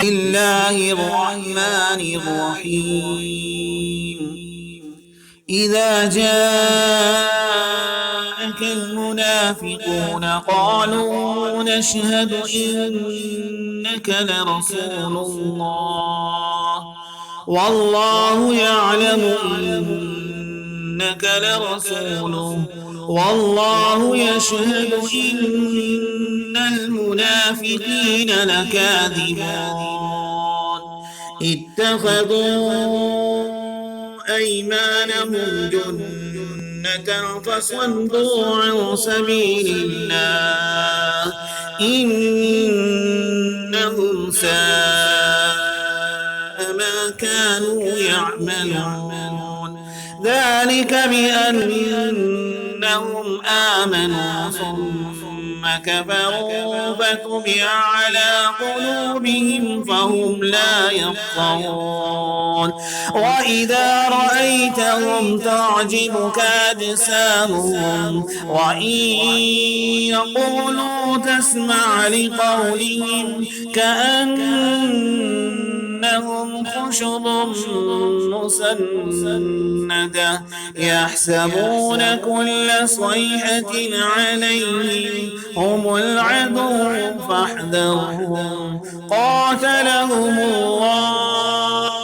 الله الرحمن الرحيم إذا جاءك المنافقون قالوا نشهد إنك لرسول الله والله يعلم إنك لرسوله والله يشهد إن المنافقين لكاذبون اتخذوا أيمانهم جنة فصدوا عن سبيل الله إنهم ساء ما كانوا يعملون ذلك بأنهم آمنوا ثم كفروا فطبع على قلوبهم فهم لا يفقهون وإذا رأيتهم تعجبك أجسامهم وإن يقولوا تسمع لقولهم كأنهم خشب مسندة يحسبون كل صيحة عليهم هم العدو فاحذرهم قاتلهم الله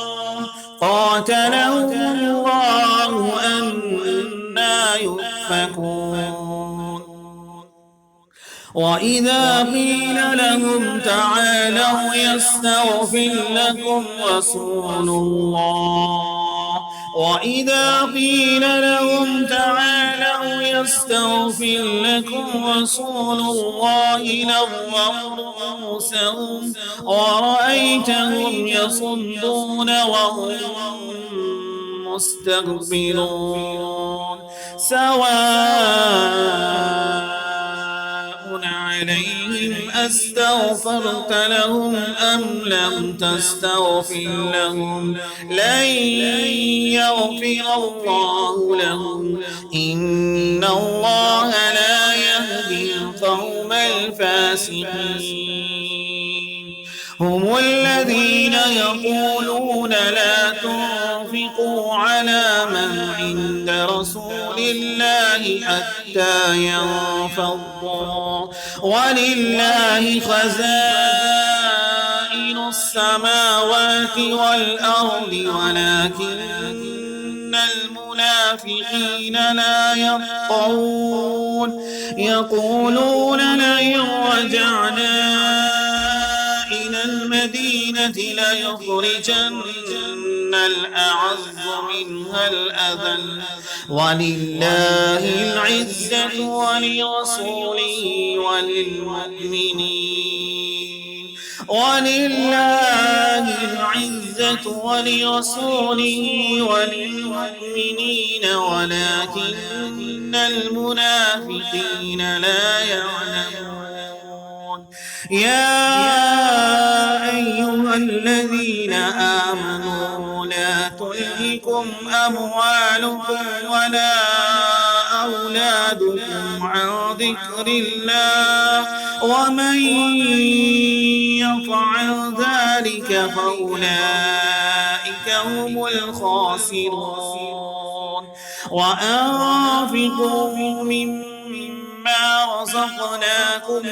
أنى يؤفكون وإذا قيل لهم تعالوا يستغفر لكم رسول الله وإذا قيل لهم تعالوا يستغفر لكم رسول الله لووا رؤوسهم ورأيتهم يصدون وهم مستكبرون سواء عليهم أستغفرت لهم أم لم تستغفر لهم لن يغفر الله لهم إن الله لا يهدي القوم الفاسقين هم الذين يقولون لا تنفقوا على من عند رسول الله حتى ينفضوا ولله خزائن السماوات والأرض ولكن المنافقين لا يفقهون يقولون لئن رجعنا إلى المدينة ليخرجن الأعز منها الأذل ولله العزة ولرسوله وللمؤمنين ولكن المنافقين لا يعلمون يا أيها الذين آمنوا لا تلهكم أموالكم ولا أولادكم عن ذكر الله ومن يفعل ذلك فأولئك هم الخاسرون وأنفقوا مما رزقناكم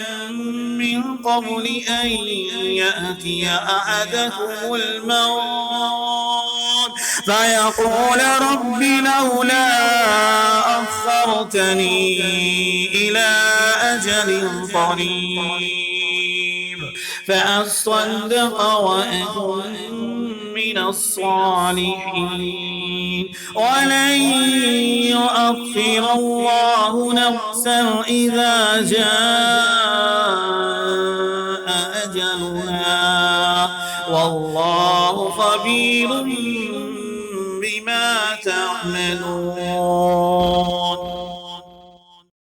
من قبل أن يأتي أحدكم الموت فيقول رب لولا أخرتني إلى أجل قريب فأصدق وأكن من الصالحين ولن يؤخر الله نفسا إذا جاء أجلها والله خبير بما تعملون